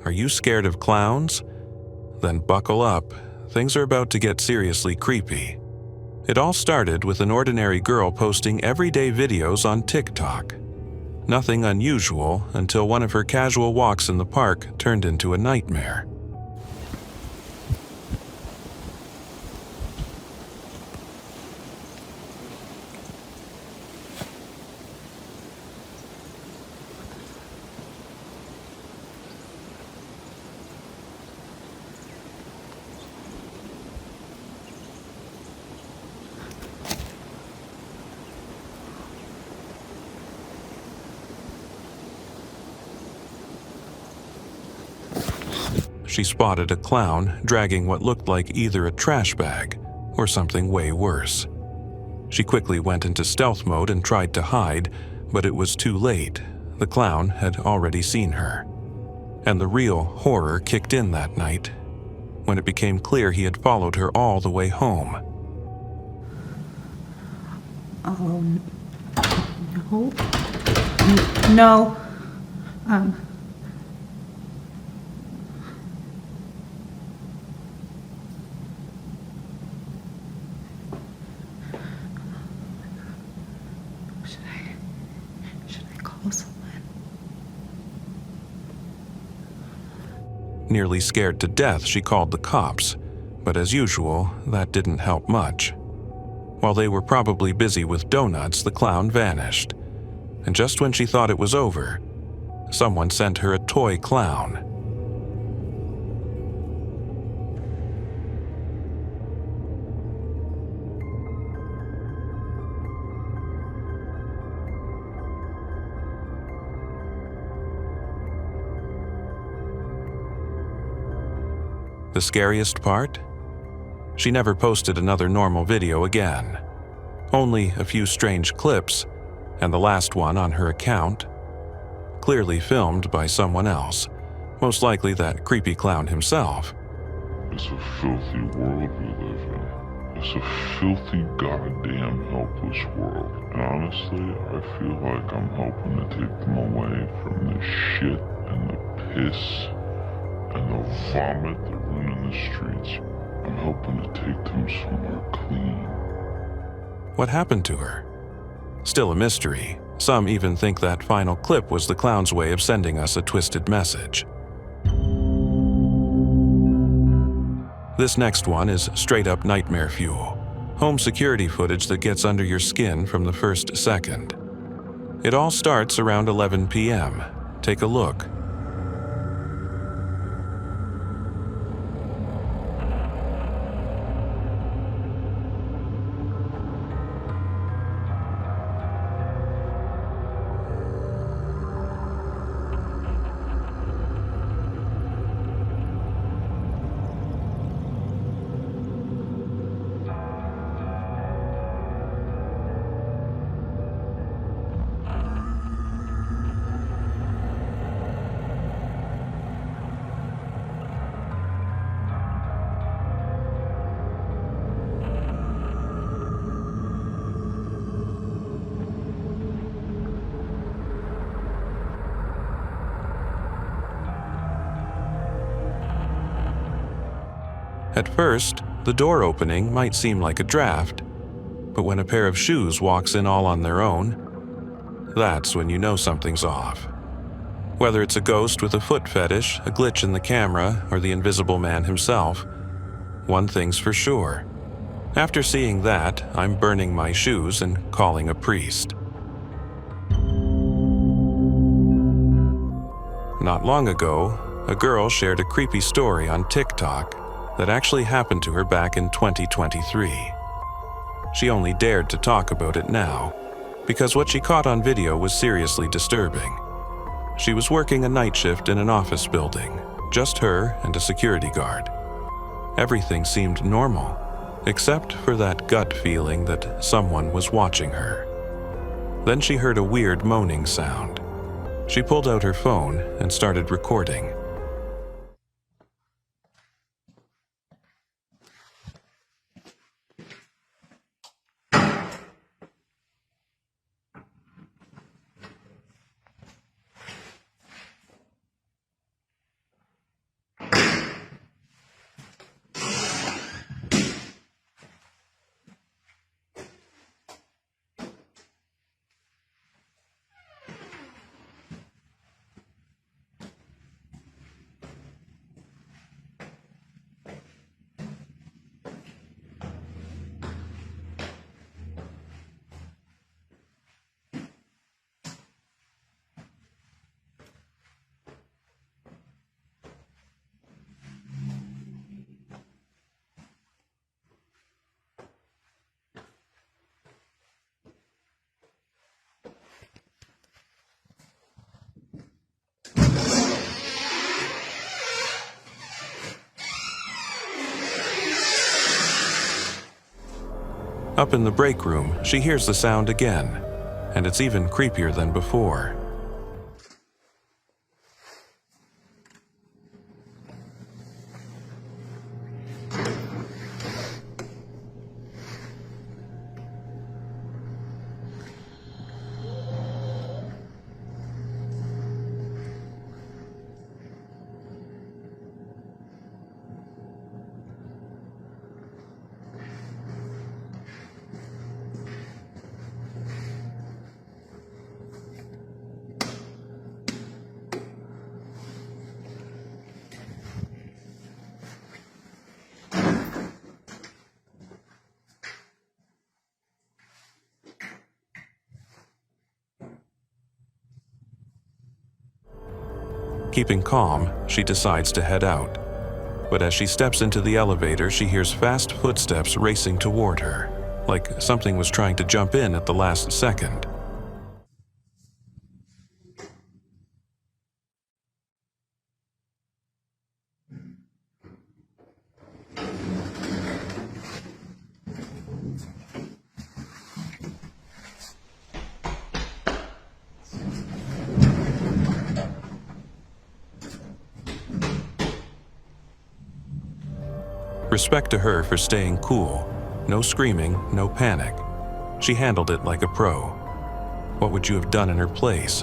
Are you scared of clowns? Then buckle up. Things are about to get seriously creepy. It all started with an ordinary girl posting everyday videos on TikTok. Nothing unusual until one of her casual walks in the park turned into a nightmare. She spotted a clown dragging what looked like either a trash bag or something way worse. She quickly went into stealth mode and tried to hide, but it was too late. The clown had already seen her. And the real horror kicked in that night, when it became clear he had followed her all the way home. No. Should I call someone? Nearly scared to death, she called the cops, but as usual, that didn't help much. While they were probably busy with donuts, the clown vanished. And just when she thought it was over, someone sent her a toy clown. The scariest part? She never posted another normal video again. Only a few strange clips, and the last one on her account, clearly filmed by someone else, most likely that creepy clown himself. It's a filthy world we live in. It's a filthy, goddamn helpless world. And honestly, I feel like I'm helping to take them away from the shit and the piss and the vomit that run in the streets. I'm hoping to take them somewhere clean. What happened to her? Still a mystery. Some even think that final clip was the clown's way of sending us a twisted message. This next one is straight-up nightmare fuel. Home security footage that gets under your skin from the first second. It all starts around 11 p.m. Take a look. At first, the door opening might seem like a draft, but when a pair of shoes walks in all on their own, that's when you know something's off. Whether it's a ghost with a foot fetish, a glitch in the camera, or the invisible man himself, one thing's for sure. After seeing that, I'm burning my shoes and calling a priest. Not long ago, a girl shared a creepy story on TikTok that actually happened to her back in 2023. She only dared to talk about it now, because what she caught on video was seriously disturbing. She was working a night shift in an office building, just her and a security guard. Everything seemed normal, except for that gut feeling that someone was watching her. Then she heard a weird moaning sound. She pulled out her phone and started recording. Up in the break room, she hears the sound again, and it's even creepier than before. Keeping calm, she decides to head out. But as she steps into the elevator, she hears fast footsteps racing toward her, like something was trying to jump in at the last second. Respect to her for staying cool. No screaming, no panic. She handled it like a pro. What would you have done in her place?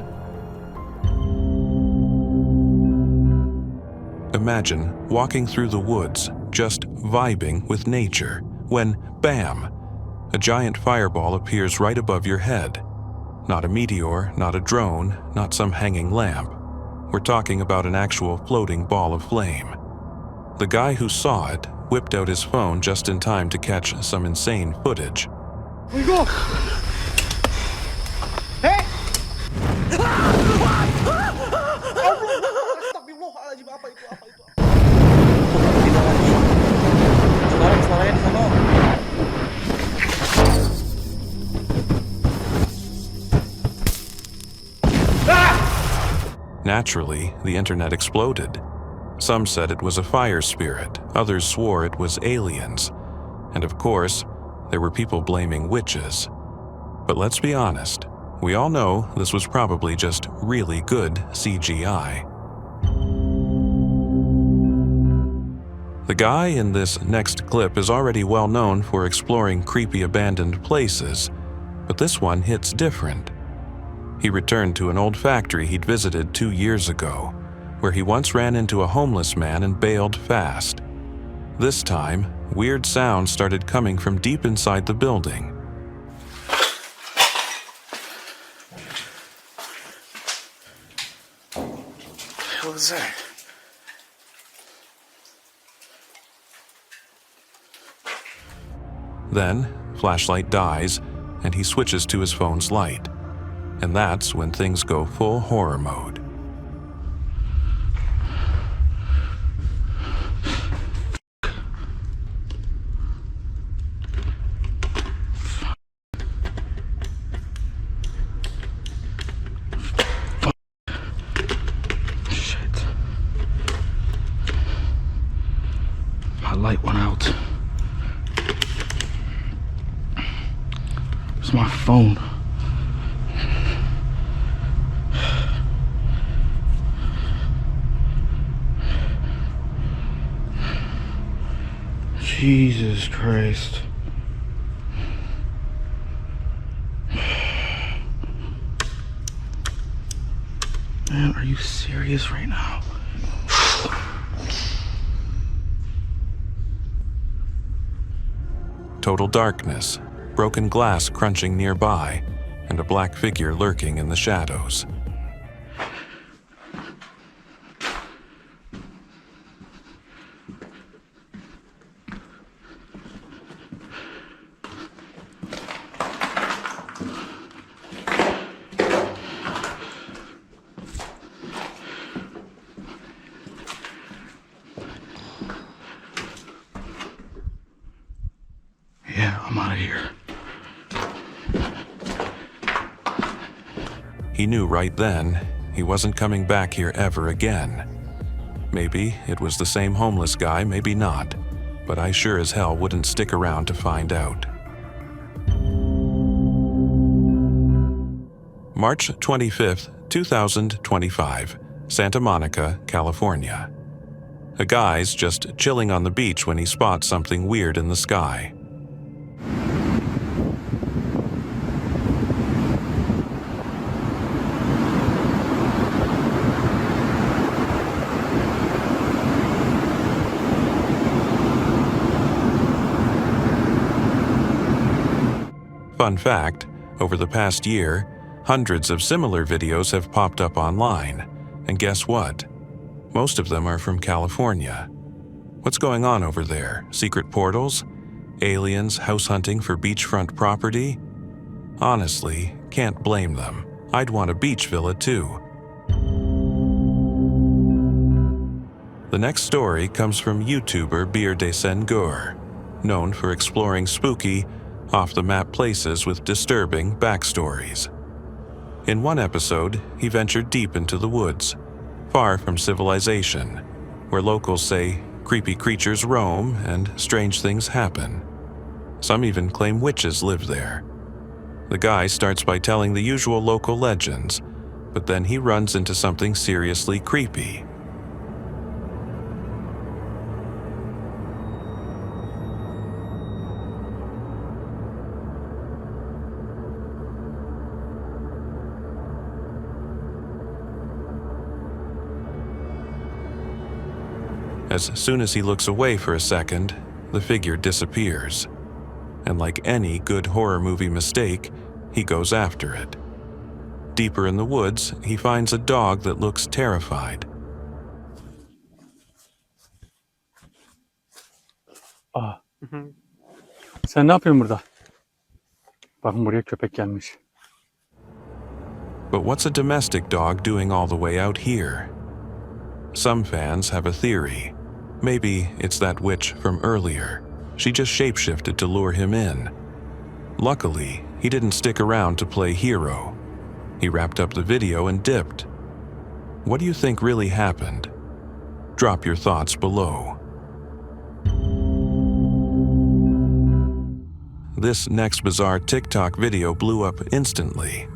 Imagine walking through the woods, just vibing with nature, when, bam, a giant fireball appears right above your head. Not a meteor, not a drone, not some hanging lamp. We're talking about an actual floating ball of flame. The guy who saw it whipped out his phone just in time to catch some insane footage. Morg! Hey! Astagfirullahaladzim, apa itu? Suaranya di sana. Naturally, the internet exploded. Some said it was a fire spirit, others swore it was aliens, and of course, there were people blaming witches. But let's be honest, we all know this was probably just really good CGI. The guy in this next clip is already well known for exploring creepy abandoned places, but this one hits different. He returned to an old factory he'd visited 2 years ago, where he once ran into a homeless man and bailed fast. This time, weird sounds started coming from deep inside the building. What the hell is that? Then, flashlight dies, and he switches to his phone's light. And that's when things go full horror mode. My light went out. Where's my phone? Jesus Christ. Man, are you serious right now? Total darkness, broken glass crunching nearby, and a black figure lurking in the shadows. Yeah, I'm out of here. He knew right then he wasn't coming back here ever again. Maybe it was the same homeless guy, maybe not, but I sure as hell wouldn't stick around to find out. March 25th, 2025, Santa Monica, California. A guy's just chilling on the beach when he spots something weird in the sky. Fun fact, over the past year, hundreds of similar videos have popped up online. And guess what? Most of them are from California. What's going on over there? Secret portals? Aliens house hunting for beachfront property? Honestly, can't blame them. I'd want a beach villa too. The next story comes from YouTuber Bir de Senghor, known for exploring spooky, off-the-map places with disturbing backstories. In one episode, he ventured deep into the woods, far from civilization, where locals say creepy creatures roam and strange things happen. Some even claim witches live there. The guy starts by telling the usual local legends, but then he runs into something seriously creepy. As soon as he looks away for a second, the figure disappears. And like any good horror movie mistake, he goes after it. Deeper in the woods, he finds a dog that looks terrified. Sen ne yapıyorsun burada? Bakın buraya köpek gelmiş. But what's a domestic dog doing all the way out here? Some fans have a theory. Maybe it's that witch from earlier. She just shapeshifted to lure him in. Luckily, he didn't stick around to play hero. He wrapped up the video and dipped. What do you think really happened? Drop your thoughts below. This next bizarre TikTok video blew up instantly.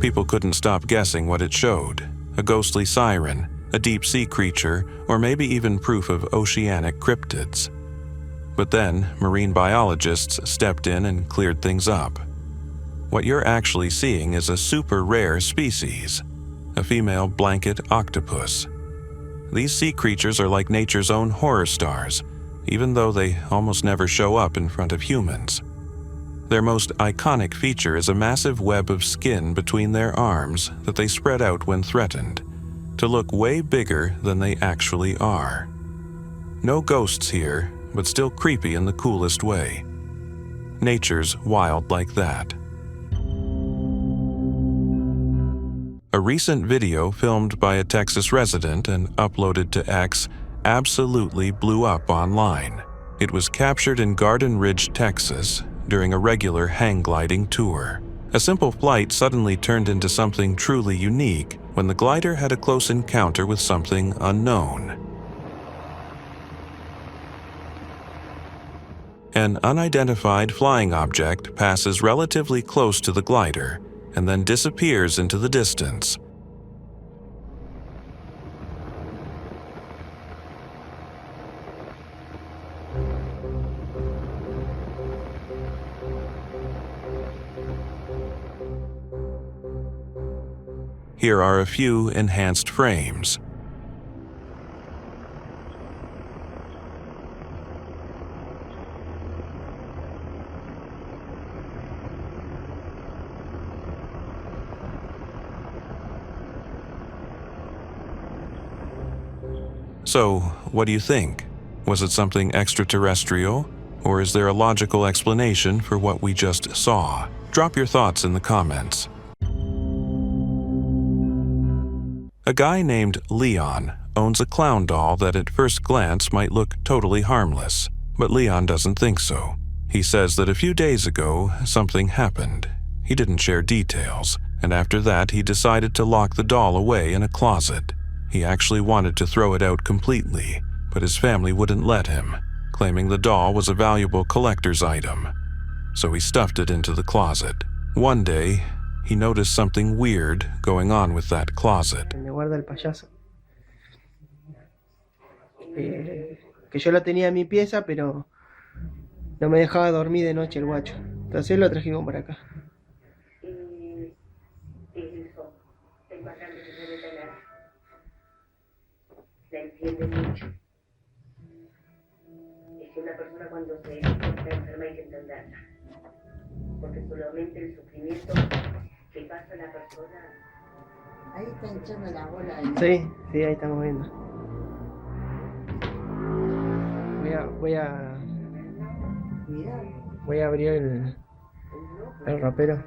People couldn't stop guessing what it showed. A ghostly siren, a deep-sea creature, or maybe even proof of oceanic cryptids. But then, marine biologists stepped in and cleared things up. What you're actually seeing is a super rare species, a female blanket octopus. These sea creatures are like nature's own horror stars, even though they almost never show up in front of humans. Their most iconic feature is a massive web of skin between their arms that they spread out when threatened, to look way bigger than they actually are. No ghosts here, but still creepy in the coolest way. Nature's wild like that. A recent video filmed by a Texas resident and uploaded to X absolutely blew up online. It was captured in Garden Ridge, Texas, during a regular hang gliding tour. A simple flight suddenly turned into something truly unique when the glider had a close encounter with something unknown. An unidentified flying object passes relatively close to the glider and then disappears into the distance. Here are a few enhanced frames. So, what do you think? Was it something extraterrestrial? Or is there a logical explanation for what we just saw? Drop your thoughts in the comments. A guy named Leon owns a clown doll that at first glance might look totally harmless, but Leon doesn't think so. He says that a few days ago, something happened. He didn't share details, and after that he decided to lock the doll away in a closet. He actually wanted to throw it out completely, but his family wouldn't let him, claiming the doll was a valuable collector's item. So he stuffed it into the closet. One day, he noticed something weird going on with that closet. Me guarda el payaso. Que yo lo tenía en mi pieza, pero no me dejaba dormir de noche el guacho. Entonces lo trajimos para acá. La entiende mucho. Es que una persona cuando se está enferma hay que entenderla. Porque solamente el sufrimiento que pasa la persona. Ahí está hinchando la bola. Sí, sí, ahí estamos viendo. Voy a abrir el ropero.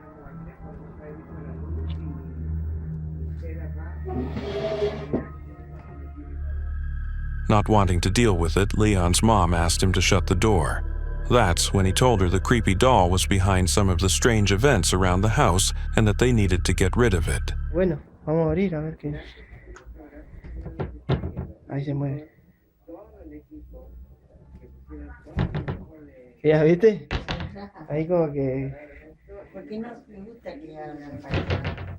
Not wanting to deal with it, Leon's mom asked him to shut the door. That's when he told her the creepy doll was behind some of the strange events around the house and that they needed to get rid of it. Bueno, vamos a abrir a ver qué. Ahí se mueve. ¿Ya viste? Ahí como que... Porque no me gusta que hablan para...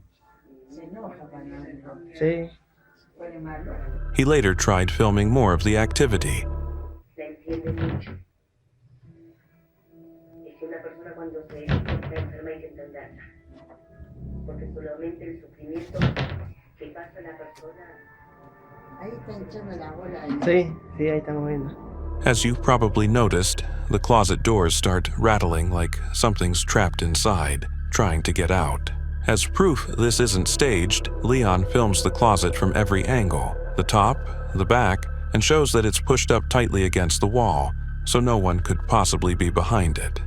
Se enoja para hablar. Sí. Pone malo. He later tried filming more of the activity. La entiende mucho. Es que una persona cuando se está enferma hay que entenderla. Porque solamente el sufrimiento que pasa la persona. Ahí está hinchando la bola. Sí, sí, ahí estamos viendo. As you probably noticed, the closet doors start rattling like something's trapped inside, trying to get out. As proof this isn't staged, Leon films the closet from every angle, the top, the back, and shows that it's pushed up tightly against the wall, so no one could possibly be behind it.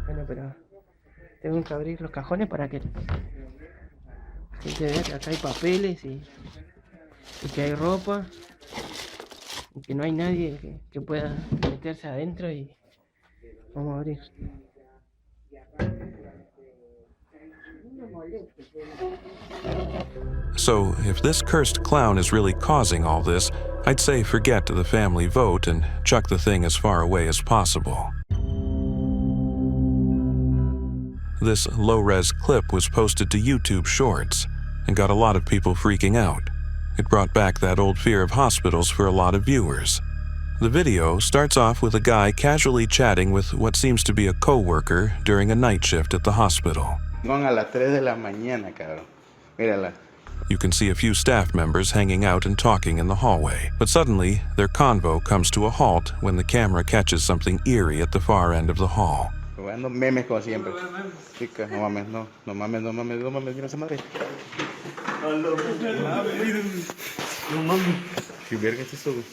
Bueno, pero tengo que abrir los cajones para que la gente vea que acá hay papeles y que hay ropa y que no hay nadie que pueda meterse adentro y vamos a abrir. So, if this cursed clown is really causing all this, I'd say forget the family vote and chuck the thing as far away as possible. This low-res clip was posted to YouTube Shorts and got a lot of people freaking out. It brought back that old fear of hospitals for a lot of viewers. The video starts off with a guy casually chatting with what seems to be a co-worker during a night shift at the hospital. Van a las 3 de la mañana, cabrón. Mírala. You can see a few staff members hanging out and talking in the hallway, but suddenly their convo comes to a halt when the camera catches something eerie at the far end of the hall. Jugando memes como siempre. Chicas, no mames, no. No mames, no mames, no mames. Mira esa madre. ¿Qué verga es eso, güey?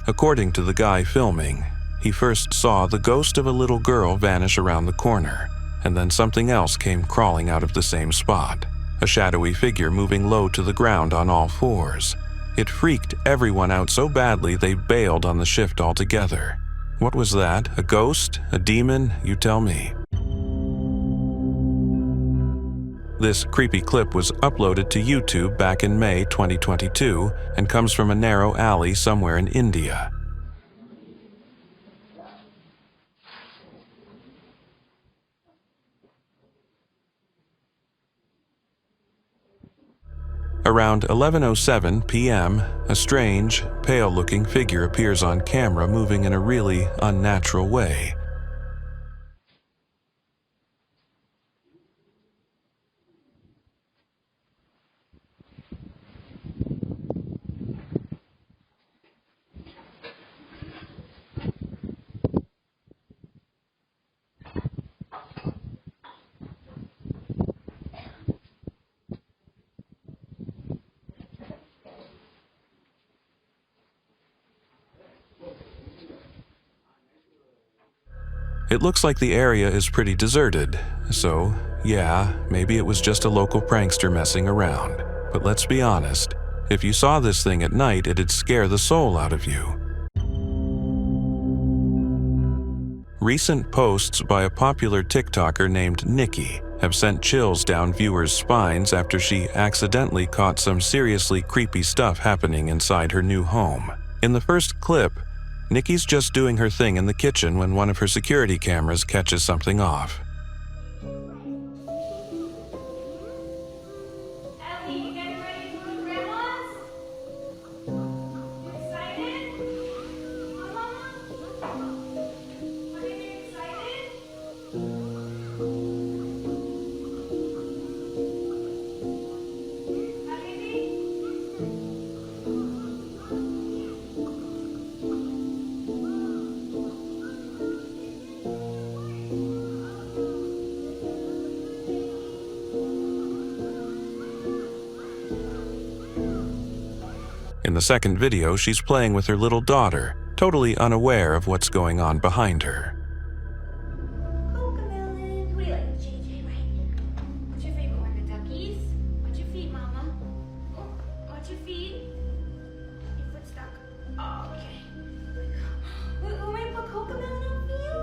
According to the guy filming, he first saw the ghost of a little girl vanish around the corner, and then something else came crawling out of the same spot. A shadowy figure moving low to the ground on all fours. It freaked everyone out so badly they bailed on the shift altogether. What was that? A ghost? A demon? You tell me. This creepy clip was uploaded to YouTube back in May 2022 and comes from a narrow alley somewhere in India. Around 11:07 p.m., a strange, pale-looking figure appears on camera moving in a really unnatural way. It looks like the area is pretty deserted, so yeah, maybe it was just a local prankster messing around. But let's be honest, if you saw this thing at night, it'd scare the soul out of you. Recent posts by a popular TikToker named Nikki have sent chills down viewers' spines after she accidentally caught some seriously creepy stuff happening inside her new home. In the first clip, Nikki's just doing her thing in the kitchen when one of her security cameras catches something off. Ellie, you getting ready to go to Grandma's? You excited? Mama? Are you excited? In the second video, she's playing with her little daughter, totally unaware of what's going on behind her. Cocomelon. What do you like? JJ, right? What's your favorite one? The duckies? What's your feet, Mama? Oh, what's your feet? Your foot stuck. Oh, okay. Who made put Cocomelon on for you?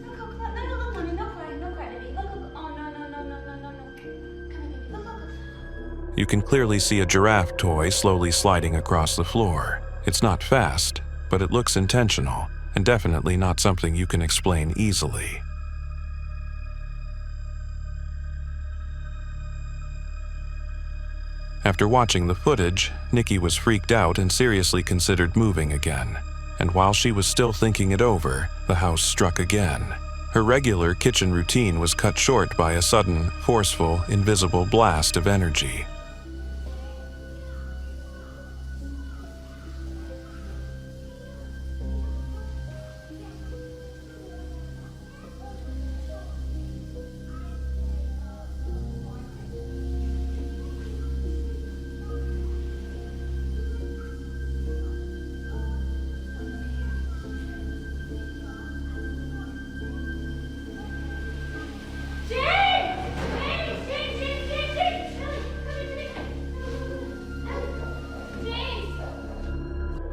Look, Cocomelon. No, look, honey. No cry, baby. Look. Oh, no. Come here, baby. Look. You can clearly see a giraffe toy slowly sliding across the floor. It's not fast, but it looks intentional, and definitely not something you can explain easily. After watching the footage, Nikki was freaked out and seriously considered moving again. And while she was still thinking it over, the house struck again. Her regular kitchen routine was cut short by a sudden, forceful, invisible blast of energy.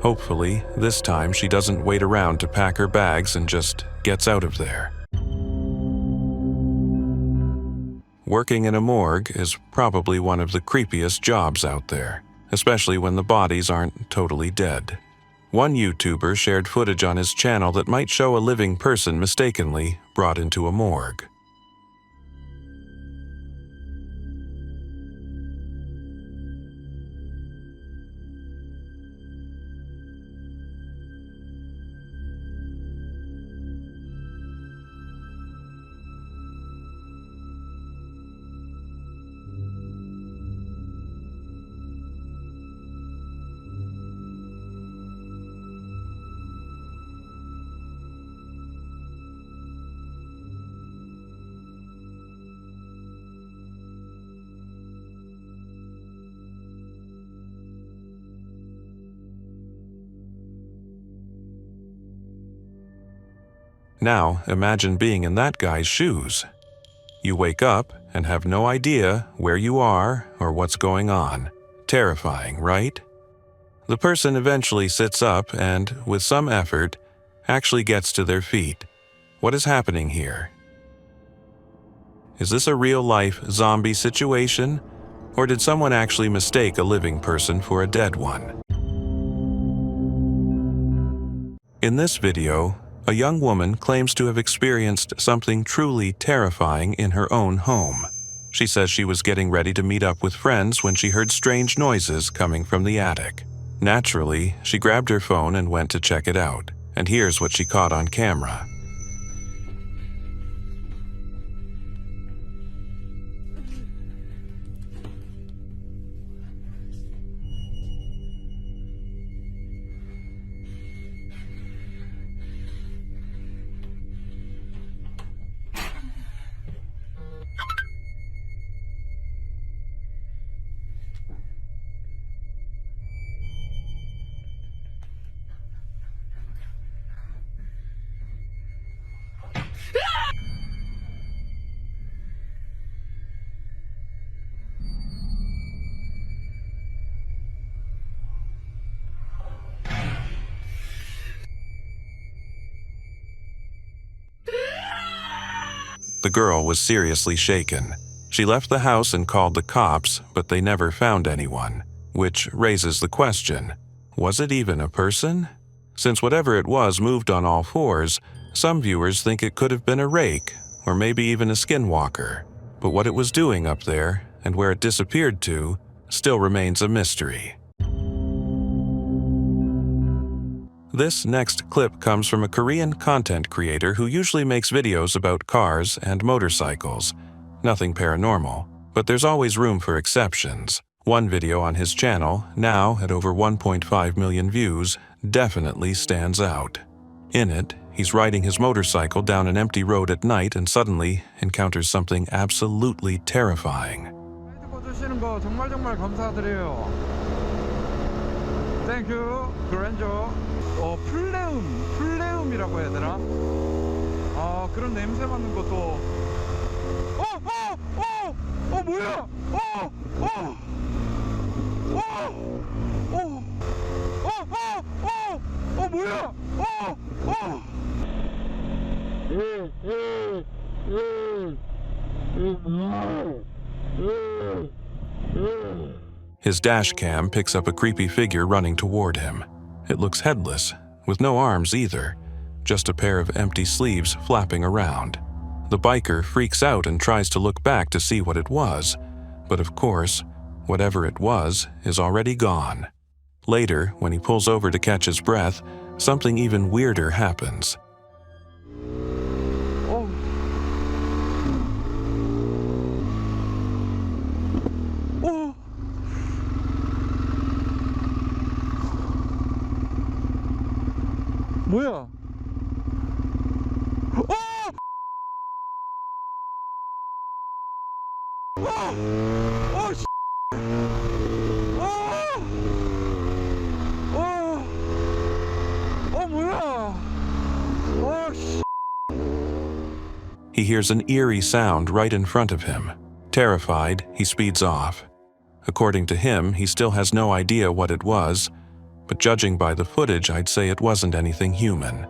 Hopefully, this time she doesn't wait around to pack her bags and just gets out of there. Working in a morgue is probably one of the creepiest jobs out there, especially when the bodies aren't totally dead. One YouTuber shared footage on his channel that might show a living person mistakenly brought into a morgue. Now, imagine being in that guy's shoes. You wake up and have no idea where you are or what's going on. Terrifying, right? The person eventually sits up and, with some effort, actually gets to their feet. What is happening here? Is this a real-life zombie situation? Or did someone actually mistake a living person for a dead one? In this video, a young woman claims to have experienced something truly terrifying in her own home. She says she was getting ready to meet up with friends when she heard strange noises coming from the attic. Naturally, she grabbed her phone and went to check it out. And here's what she caught on camera. The girl was seriously shaken. She left the house and called the cops, but they never found anyone, which raises the question, was it even a person? Since whatever it was moved on all fours, some viewers think it could have been a rake, or maybe even a skinwalker. But what it was doing up there, and where it disappeared to, still remains a mystery. This next clip comes from a Korean content creator who usually makes videos about cars and motorcycles. Nothing paranormal, but there's always room for exceptions. One video on his channel, now at over 1.5 million views, definitely stands out. In it, he's riding his motorcycle down an empty road at night and suddenly encounters something absolutely terrifying. 주시는 거 정말 감사드려요. Thank you, 그랜저. 플레움이라고 해야 되나? 그런 냄새 맡는 것도. 뭐야? 뭐야? His dash cam picks up a creepy figure running toward him. It looks headless, with no arms either, just a pair of empty sleeves flapping around. The biker freaks out and tries to look back to see what it was, but of course, whatever it was is already gone. Later, when he pulls over to catch his breath, something even weirder happens. 뭐야? He hears an eerie sound right in front of him. Terrified, he speeds off. According to him, he still has no idea what it was, but judging by the footage, I'd say it wasn't anything human.